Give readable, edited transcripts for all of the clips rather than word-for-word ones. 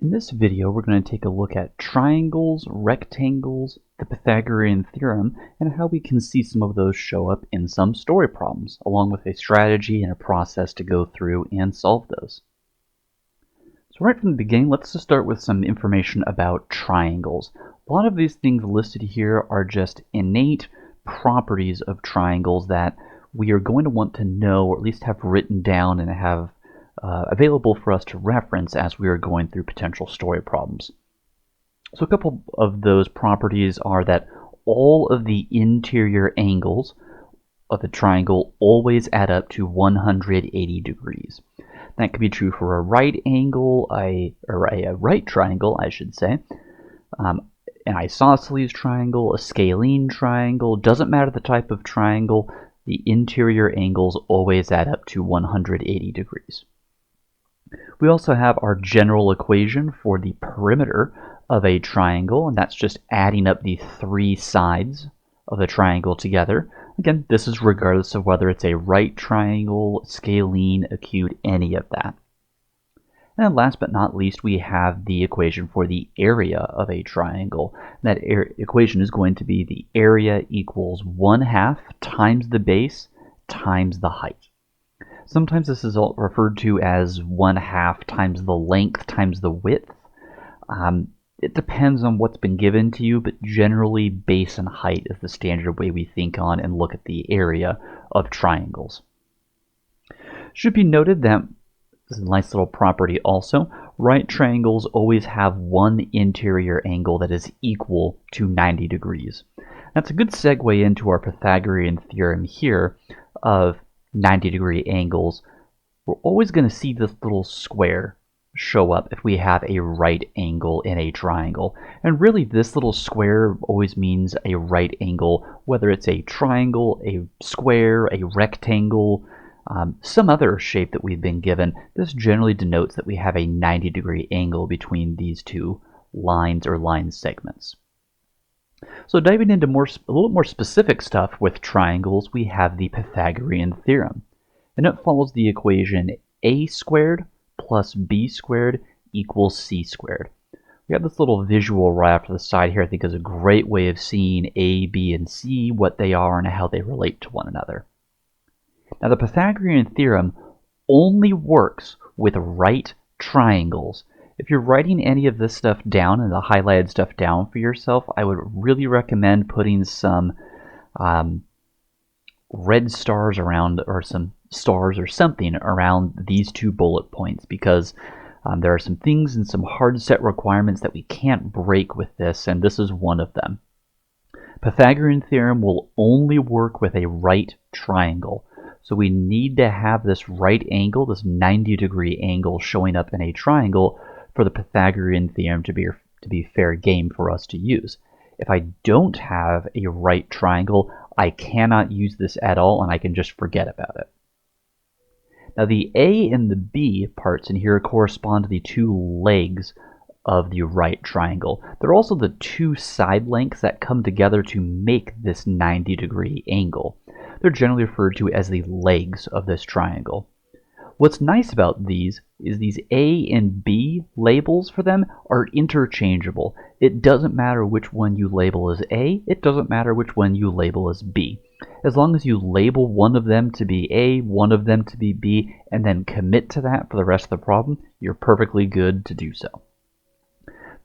In this video, we're going to take a look at triangles, rectangles, the Pythagorean theorem, and how we can see some of those show up in some story problems, along with a strategy and a process to go through and solve those. So right from the beginning, let's just start with some information about triangles. A lot of these things listed here are just innate properties of triangles that we are going to want to know, or at least have written down and have available for us to reference as we are going through potential story problems. So a couple of those properties are that all of the interior angles of a triangle always add up to 180 degrees. That could be true for a right angle, a right triangle, I should say, an isosceles triangle, a scalene triangle. Doesn't matter the type of triangle, the interior angles always add up to 180 degrees. We also have our general equation for the perimeter of a triangle, and that's just adding up the three sides of the triangle together. Again, this is regardless of whether it's a right triangle, scalene, acute, any of that. And then last but not least, we have the equation for the area of a triangle. That equation is going to be the area equals 1/2 times the base times the height. Sometimes this is referred to as 1/2 times the length times the width. It depends on what's been given to you, but generally base and height is the standard way we think on and look at the area of triangles. Should be noted that this is a nice little property also. Right triangles always have one interior angle that is equal to 90 degrees. That's a good segue into our Pythagorean theorem here of 90-degree angles. We're always going to see this little square show up if we have a right angle in a triangle. And really this little square always means a right angle, whether it's a triangle, a square, a rectangle, some other shape that we've been given. This generally denotes that we have a 90-degree angle between these two lines or line segments. So diving into a little more specific stuff with triangles, we have the Pythagorean theorem. And it follows the equation a squared plus b squared equals c squared. We have this little visual right off to the side here I think is a great way of seeing a, b, and c, what they are and how they relate to one another. Now the Pythagorean theorem only works with right triangles. If you're writing any of this stuff down and the highlighted stuff down for yourself, I would really recommend putting some red stars around, or some stars or something around these two bullet points, because there are some things and some hard set requirements that we can't break with this, and this is one of them. Pythagorean theorem will only work with a right triangle. So we need to have this right angle, this 90-degree angle showing up in a triangle for the Pythagorean theorem to be fair game for us to use. If I don't have a right triangle, I cannot use this at all, and I can just forget about it. Now the A and the B parts in here correspond to the two legs of the right triangle. They're also the two side lengths that come together to make this 90-degree angle. They're generally referred to as the legs of this triangle. What's nice about these is these A and B labels for them are interchangeable. It doesn't matter which one you label as A, it doesn't matter which one you label as B. As long as you label one of them to be A, one of them to be B, and then commit to that for the rest of the problem, you're perfectly good to do so.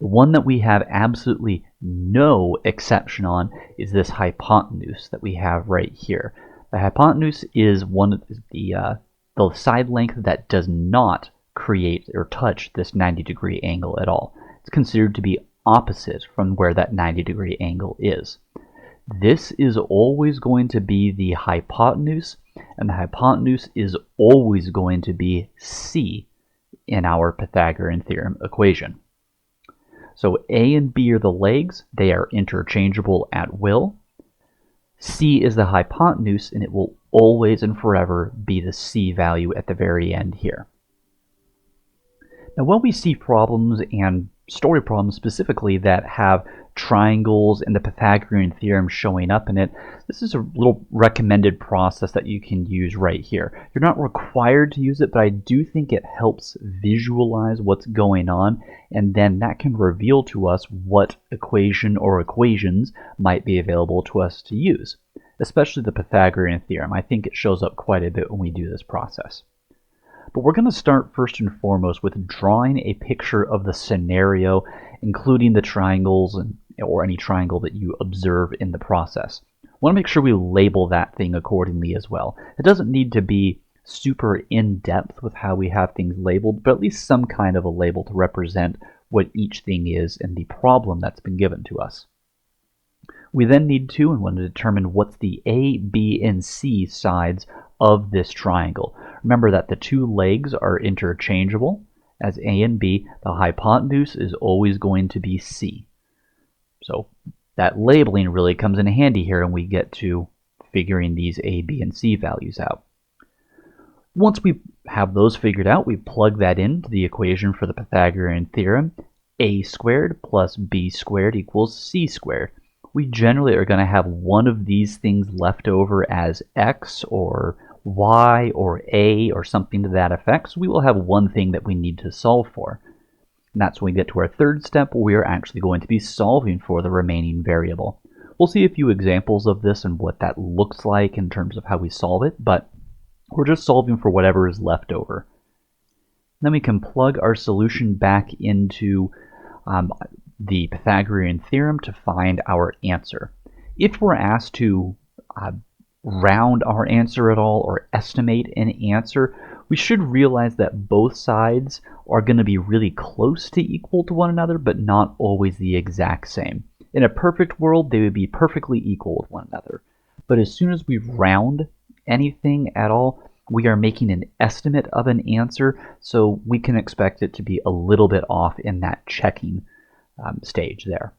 The one that we have absolutely no exception on is this hypotenuse that we have right here. The hypotenuse is one of the side length that does not create or touch this 90-degree angle at all. It's considered to be opposite from where that 90-degree angle is. This is always going to be the hypotenuse, and the hypotenuse is always going to be c in our Pythagorean theorem equation. So A and B are the legs. They are interchangeable at will. C is the hypotenuse, and it will always and forever be the C value at the very end here. Now when we see problems and story problems specifically that have triangles and the Pythagorean theorem showing up in it, this is a little recommended process that you can use right here. You're not required to use it, but I do think it helps visualize what's going on, and then that can reveal to us what equation or equations might be available to us to use, especially the Pythagorean theorem. I think it shows up quite a bit when we do this process. But we're going to start first and foremost with drawing a picture of the scenario, including the triangles or any triangle that you observe in the process. I want to make sure we label that thing accordingly as well. It doesn't need to be super in-depth with how we have things labeled, but at least some kind of a label to represent what each thing is and the problem that's been given to us. We then need to and want to determine what's the A, B, and C sides of this triangle. Remember that the two legs are interchangeable as A and B. The hypotenuse is always going to be C. So that labeling really comes in handy here, and we get to figuring these A, B, and C values out. Once we have those figured out, we plug that into the equation for the Pythagorean theorem. A squared plus B squared equals C squared. We generally are going to have one of these things left over as X or Y or A or something to that effect. So we will have one thing that we need to solve for. And that's when we get to our third step, where we are actually going to be solving for the remaining variable. We'll see a few examples of this and what that looks like in terms of how we solve it, but we're just solving for whatever is left over. Then we can plug our solution back into the Pythagorean theorem to find our answer. If we're asked to round our answer at all or estimate an answer, we should realize that both sides are going to be really close to equal to one another, but not always the exact same. In a perfect world, they would be perfectly equal with one another. But as soon as we round anything at all, we are making an estimate of an answer, so we can expect it to be a little bit off in that checking stage there.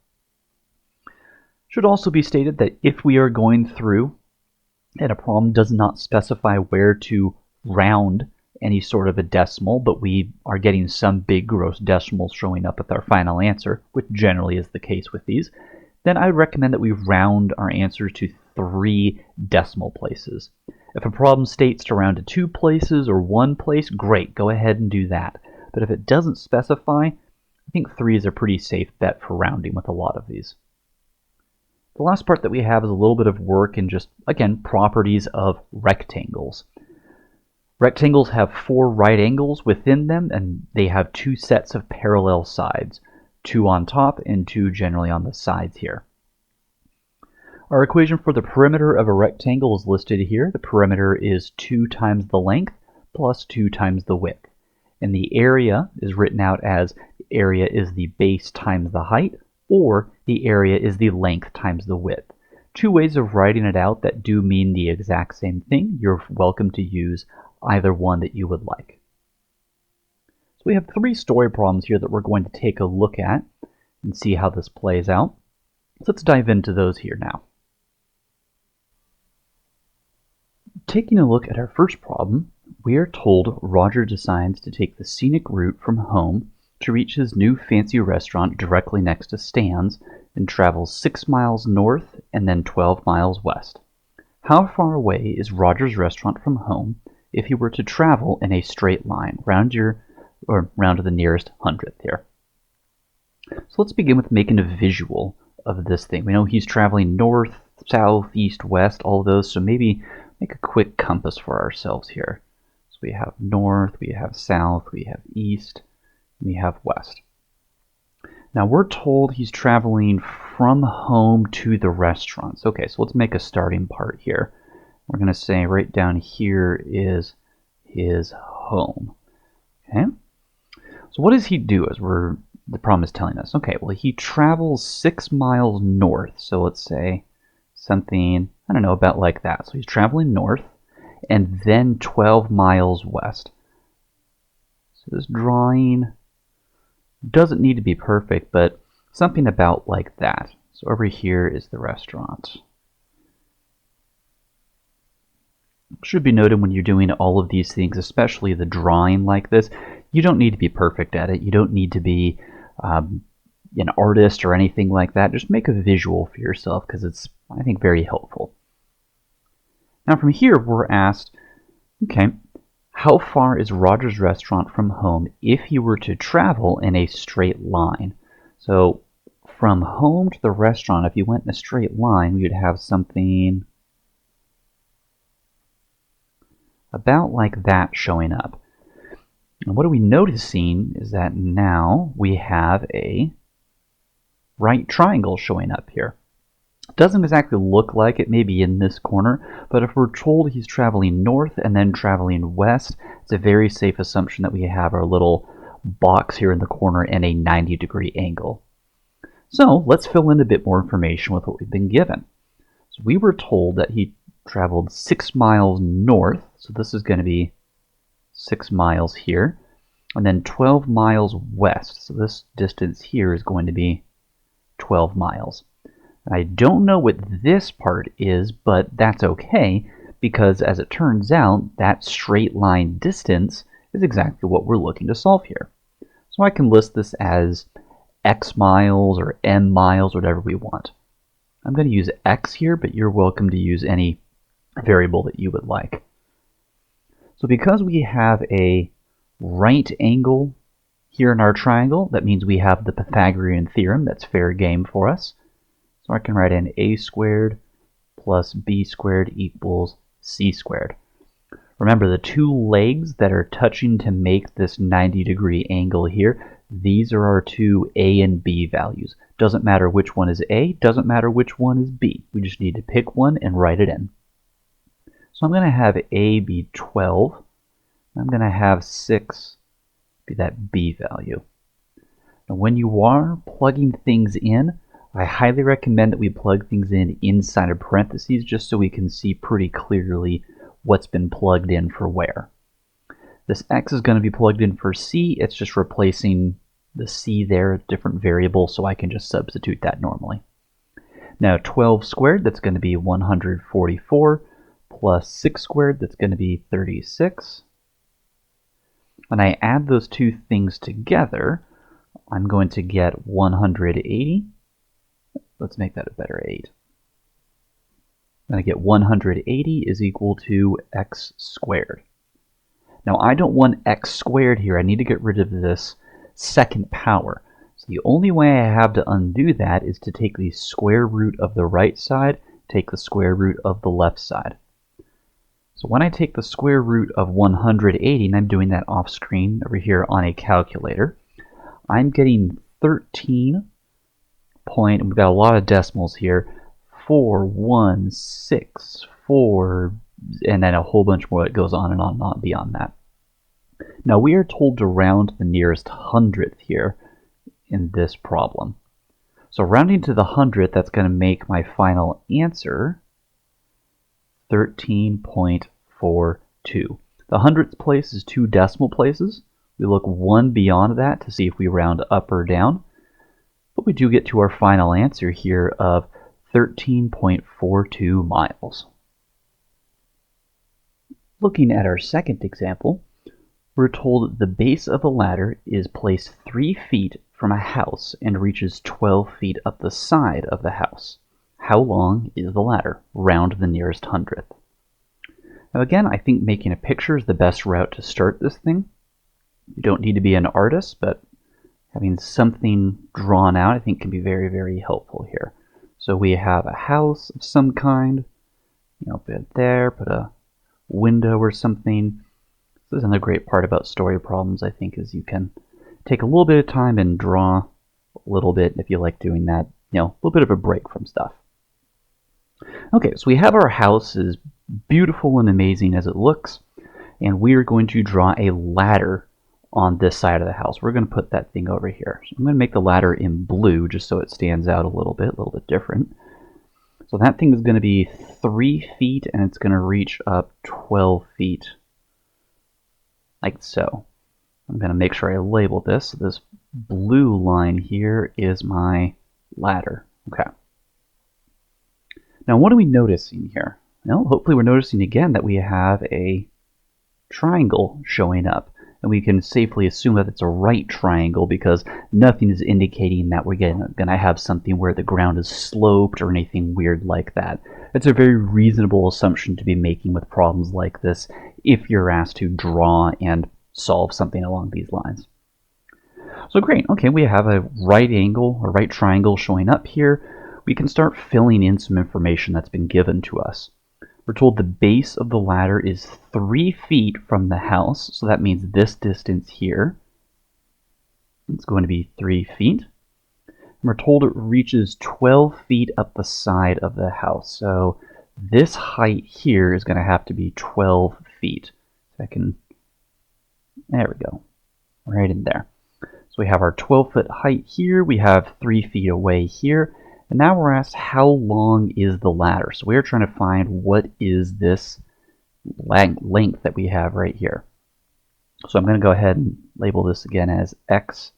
Should also be stated that if we are going through and a problem does not specify where to round any sort of a decimal, but we are getting some big gross decimals showing up with our final answer, which generally is the case with these, then I would recommend that we round our answers to 3 decimal places. If a problem states to round to 2 places or 1 place, great, go ahead and do that. But if it doesn't specify, I think 3 is a pretty safe bet for rounding with a lot of these. The last part that we have is a little bit of work in just, again, properties of rectangles. Rectangles have 4 right angles within them, and they have 2 sets of parallel sides, 2 on top and 2 generally on the sides here. Our equation for the perimeter of a rectangle is listed here. The perimeter is 2 times the length plus 2 times the width. And the area is written out as the area is the base times the height, or the area is the length times the width. 2 ways of writing it out that do mean the exact same thing. You're welcome to use either one that you would like. So we have 3 story problems here that we're going to take a look at and see how this plays out. So let's dive into those here now. Taking a look at our first problem, we are told Roger decides to take the scenic route from home to reach his new fancy restaurant directly next to Stan's and travels 6 miles north and then 12 miles west. How far away is Roger's restaurant from home if he were to travel in a straight line round to the nearest hundredth here? So let's begin with making a visual of this thing. We know he's traveling north, south, east, west, all of those, so maybe make a quick compass for ourselves here. So we have north, we have south, we have east, we have west. Now we're told he's traveling from home to the restaurants. Okay, so let's make a starting part here. We're going to say right down here is his home. Okay, so what does he do as the problem is telling us? Okay, well, he travels 6 miles north. So let's say something, I don't know, about like that. So he's traveling north and then 12 miles west. So this drawing doesn't need to be perfect, but something about like that. So over here is the restaurant. Should be noted when you're doing all of these things, especially the drawing like this, you don't need to be perfect at it. You don't need to be an artist or anything like that, just make a visual for yourself because it's, I think, very helpful. Now from here, we're asked, okay, how far is Roger's restaurant from home if he were to travel in a straight line? So from home to the restaurant, if you went in a straight line, we would have something about like that showing up. And what are we noticing is that now we have a right triangle showing up here. It doesn't exactly look like it may be in this corner, but if we're told he's traveling north and then traveling west, it's a very safe assumption that we have our little box here in the corner in a 90-degree angle. So let's fill in a bit more information with what we've been given. So we were told that he traveled 6 miles north, so this is going to be 6 miles here, and then 12 miles west, so this distance here is going to be 12 miles. I don't know what this part is, but that's okay, because as it turns out, that straight line distance is exactly what we're looking to solve here. So I can list this as x miles or m miles, whatever we want. I'm going to use x here, but you're welcome to use any variable that you would like. So because we have a right angle here in our triangle, that means we have the Pythagorean theorem. That's fair game for us. So I can write in a squared plus b squared equals c squared. Remember, the two legs that are touching to make this 90-degree angle here, these are our two a and b values. Doesn't matter which one is a, doesn't matter which one is b. We just need to pick one and write it in. So I'm going to have a be 12. I'm going to have 6 be that b value. Now when you are plugging things in, I highly recommend that we plug things in inside of parentheses just so we can see pretty clearly what's been plugged in for where. This x is going to be plugged in for c. It's just replacing the c there, a different variable, so I can just substitute that normally. Now 12 squared, that's going to be 144, plus 6 squared, that's going to be 36. When I add those two things together, I'm going to get 180. Let's make that a better 8. Then I get 180 is equal to x squared. Now I don't want x squared here. I need to get rid of this second power. So the only way I have to undo that is to take the square root of the right side, take the square root of the left side. So when I take the square root of 180, and I'm doing that off screen over here on a calculator, I'm getting 13 point, we've got a lot of decimals here, 416, and then a whole bunch more that goes on and on beyond that. Now we are told to round the nearest hundredth here in this problem. So rounding to the hundredth, that's going to make my final answer 13.42. The hundredth place is 2 decimal places. We look one beyond that to see if we round up or down. But we do get to our final answer here of 13.42 miles. Looking at our second example, we're told the base of a ladder is placed 3 feet from a house and reaches 12 feet up the side of the house. How long is the ladder? Round the nearest hundredth. Now again, I think making a picture is the best route to start this thing. You don't need to be an artist, but having something drawn out I think can be very, very helpful here. So we have a house of some kind, put it there, put a window or something. This is another great part about story problems, I think, is you can take a little bit of time and draw a little bit if you like doing that, a little bit of a break from stuff. Okay, so we have our house, as beautiful and amazing as it looks, and we are going to draw a ladder on this side of the house. We're going to put that thing over here. So I'm going to make the ladder in blue just so it stands out a little bit different. So that thing is going to be 3 feet and it's going to reach up 12 feet like so. I'm going to make sure I label this. So this blue line here is my ladder. Okay. Now what are we noticing here? Well, hopefully we're noticing again that we have a triangle showing up. and we can safely assume that it's a right triangle because nothing is indicating that we're going to have something where the ground is sloped or anything weird like that. It's a very reasonable assumption to be making with problems like this if you're asked to draw and solve something along these lines. So great, okay, we have a right angle, a right triangle showing up here. We can start filling in some information that's been given to us. We're told the base of the ladder is 3 feet from the house, so that means this distance here. It's going to be 3 feet. And we're told it reaches 12 feet up the side of the house, so this height here is going to have to be 12 feet. So there we go, right in there. So we have our 12-foot height here, we have 3 feet away here, and now we're asked how long is the ladder. So we're trying to find what is this length that we have right here. So I'm going to go ahead and label this again as x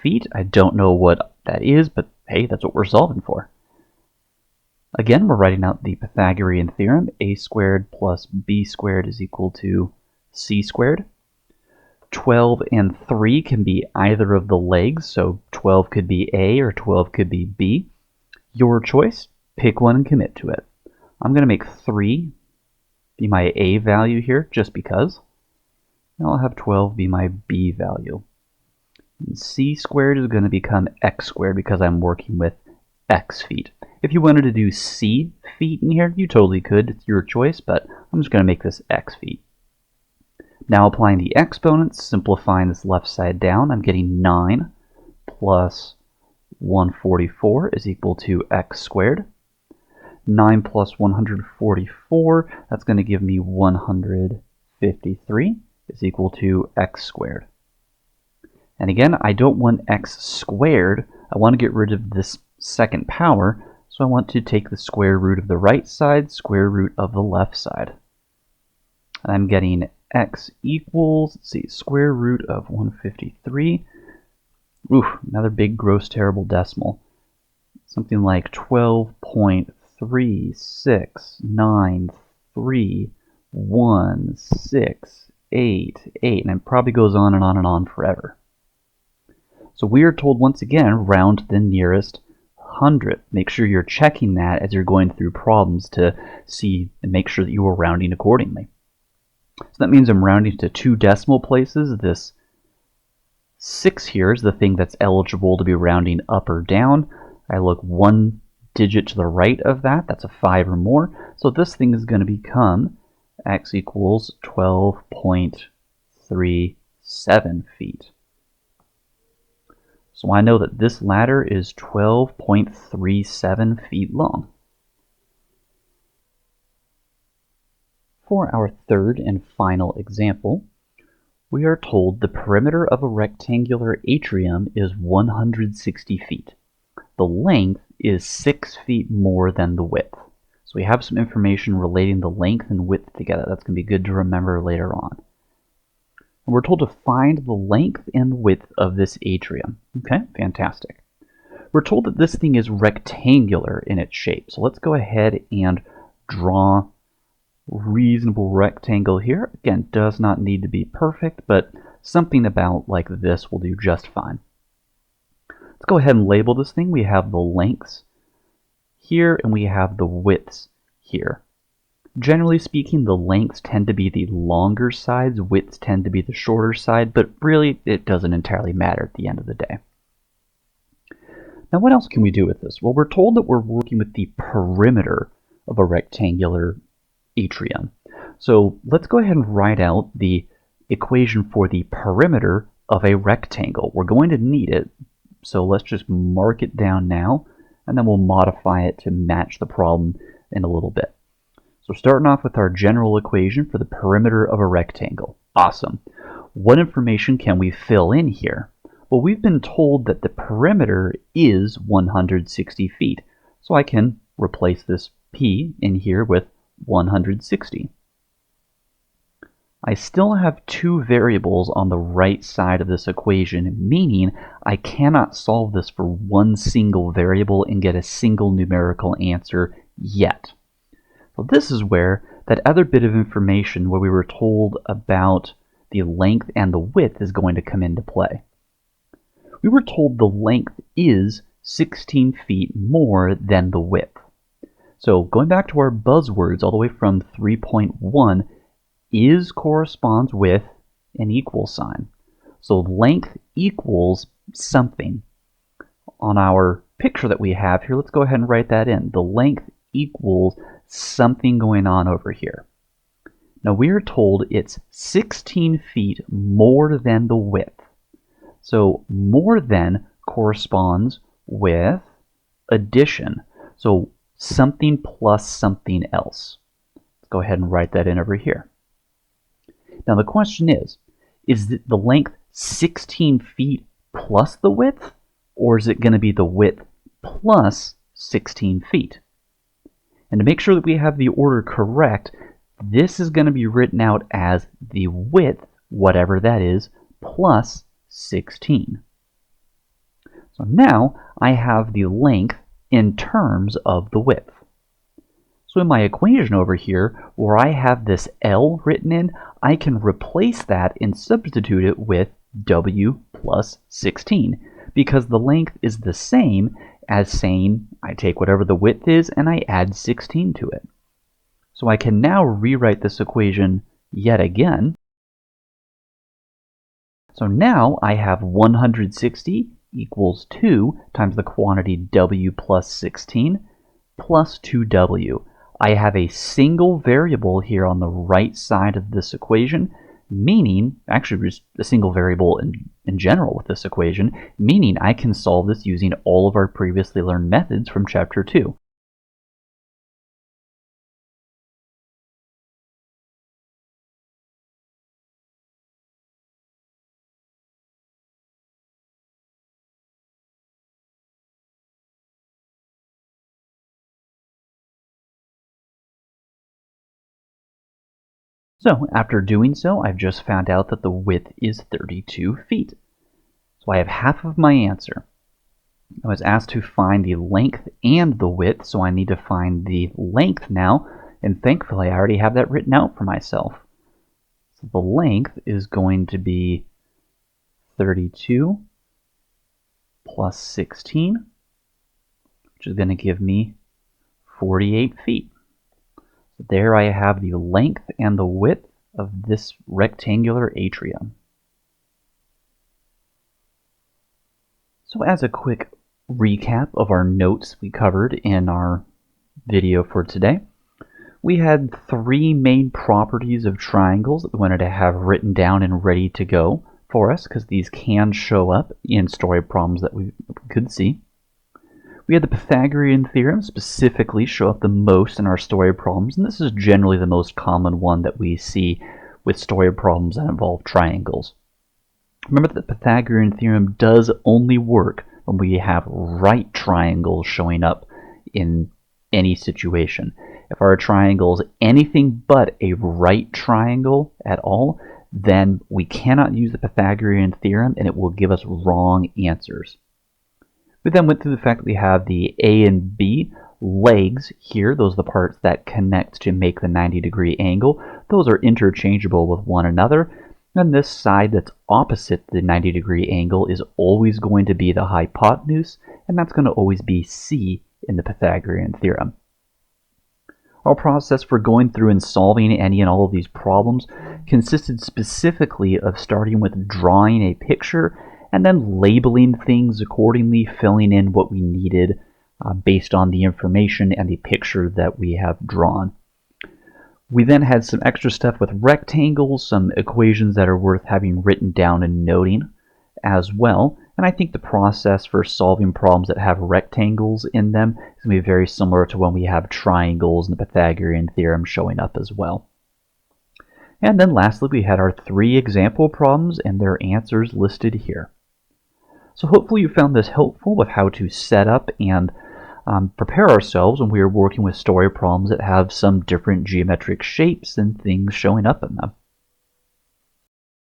feet. I don't know what that is, but hey, that's what we're solving for. Again, we're writing out the Pythagorean theorem. A squared plus b squared is equal to c squared. 12 and 3 can be either of the legs, so 12 could be A or 12 could be B. Your choice, pick one and commit to it. I'm going to make 3 be my A value here, just because. And I'll have 12 be my B value. And C squared is going to become X squared because I'm working with X feet. If you wanted to do C feet in here, you totally could. It's your choice, but I'm just going to make this X feet. Now applying the exponents, simplifying this left side down, I'm getting 9 plus 144 is equal to x squared. 9 plus 144, that's going to give me 153 is equal to x squared. And again, I don't want x squared. I want to get rid of this second power, so I want to take the square root of the right side, square root of the left side. And I'm getting x equals, let's see, square root of 153. Oof, another big, gross, terrible decimal. Something like 12.3693168, and it probably goes on and on and on forever. So we are told once again, round to the nearest hundredth. Make sure you're checking that as you're going through problems to see and make sure that you are rounding accordingly. So that means I'm rounding to 2 decimal places. This 6 here is the thing that's eligible to be rounding up or down. I look 1 digit to the right of that. That's a 5 or more. So this thing is going to become x equals 12.37 feet. So I know that this ladder is 12.37 feet long. For our third and final example, we are told the perimeter of a rectangular atrium is 160 feet. The length is 6 feet more than the width. So we have some information relating the length and width together. That's going to be good to remember later on. And we're told to find the length and width of this atrium. Okay, fantastic. We're told that this thing is rectangular in its shape. So let's go ahead and draw reasonable rectangle here. Again, does not need to be perfect, but something about like this will do just fine. Let's go ahead and label this thing. We have the lengths here and we have the widths here. Generally speaking, the lengths tend to be the longer sides, widths tend to be the shorter side, but really it doesn't entirely matter at the end of the day. Now what else can we do with this? Well, we're told that we're working with the perimeter of a rectangular atrium. So let's go ahead and write out the equation for the perimeter of a rectangle. We're going to need it, so let's just mark it down now, and then we'll modify it to match the problem in a little bit. So starting off with our general equation for the perimeter of a rectangle. Awesome. What information can we fill in here? Well, we've been told that the perimeter is 160 feet, so I can replace this p in here with 160. I still have 2 variables on the right side of this equation, meaning I cannot solve this for one single variable and get a single numerical answer yet. So this is where that other bit of information where we were told about the length and the width is going to come into play. We were told the length is 16 feet more than the width. So going back to our buzzwords all the way from 3.1, is corresponds with an equal sign. So length equals something. On our picture that we have here, let's go ahead and write that in. The length equals something going on over here. Now we are told it's 16 feet more than the width. So more than corresponds with addition. So something plus something else. Let's go ahead and write that in over here. Now the question is the length 16 feet plus the width, or is it going to be the width plus 16 feet? And to make sure that we have the order correct, this is going to be written out as the width, whatever that is, plus 16. So now I have the length in terms of the width. So in my equation over here, where I have this L written in, I can replace that and substitute it with W plus 16, because the length is the same as saying I take whatever the width is and I add 16 to it. So I can now rewrite this equation yet again. So now I have 160 equals 2 times the quantity W plus 16 plus 2W. I have a single variable here on the right side of this equation, meaning, actually just a single variable in general with this equation, meaning I can solve this using all of our previously learned methods from Chapter 2. So after doing so, I've just found out that the width is 32 feet. So I have half of my answer. I was asked to find the length and the width, so I need to find the length now, and thankfully I already have that written out for myself. So the length is going to be 32 plus 16, which is going to give me 48 feet. So there I have the length and the width of this rectangular atrium. So as a quick recap of our notes we covered in our video for today, we had 3 main properties of triangles that we wanted to have written down and ready to go for us, because these can show up in story problems that we could see. We had the Pythagorean theorem specifically show up the most in our story problems, and this is generally the most common one that we see with story problems that involve triangles. Remember that the Pythagorean theorem does only work when we have right triangles showing up in any situation. If our triangle is anything but a right triangle at all, then we cannot use the Pythagorean theorem and it will give us wrong answers. We then went through the fact that we have the A and B legs here. Those are the parts that connect to make the 90-degree angle. Those are interchangeable with one another. And this side that's opposite the 90-degree angle is always going to be the hypotenuse, and that's going to always be C in the Pythagorean theorem. Our process for going through and solving any and all of these problems consisted specifically of starting with drawing a picture and then labeling things accordingly, filling in what we needed based on the information and the picture that we have drawn. We then had some extra stuff with rectangles, some equations that are worth having written down and noting as well. And I think the process for solving problems that have rectangles in them is going to be very similar to when we have triangles and the Pythagorean theorem showing up as well. And then lastly, we had our 3 example problems and their answers listed here. So hopefully you found this helpful with how to set up and prepare ourselves when we are working with story problems that have some different geometric shapes and things showing up in them.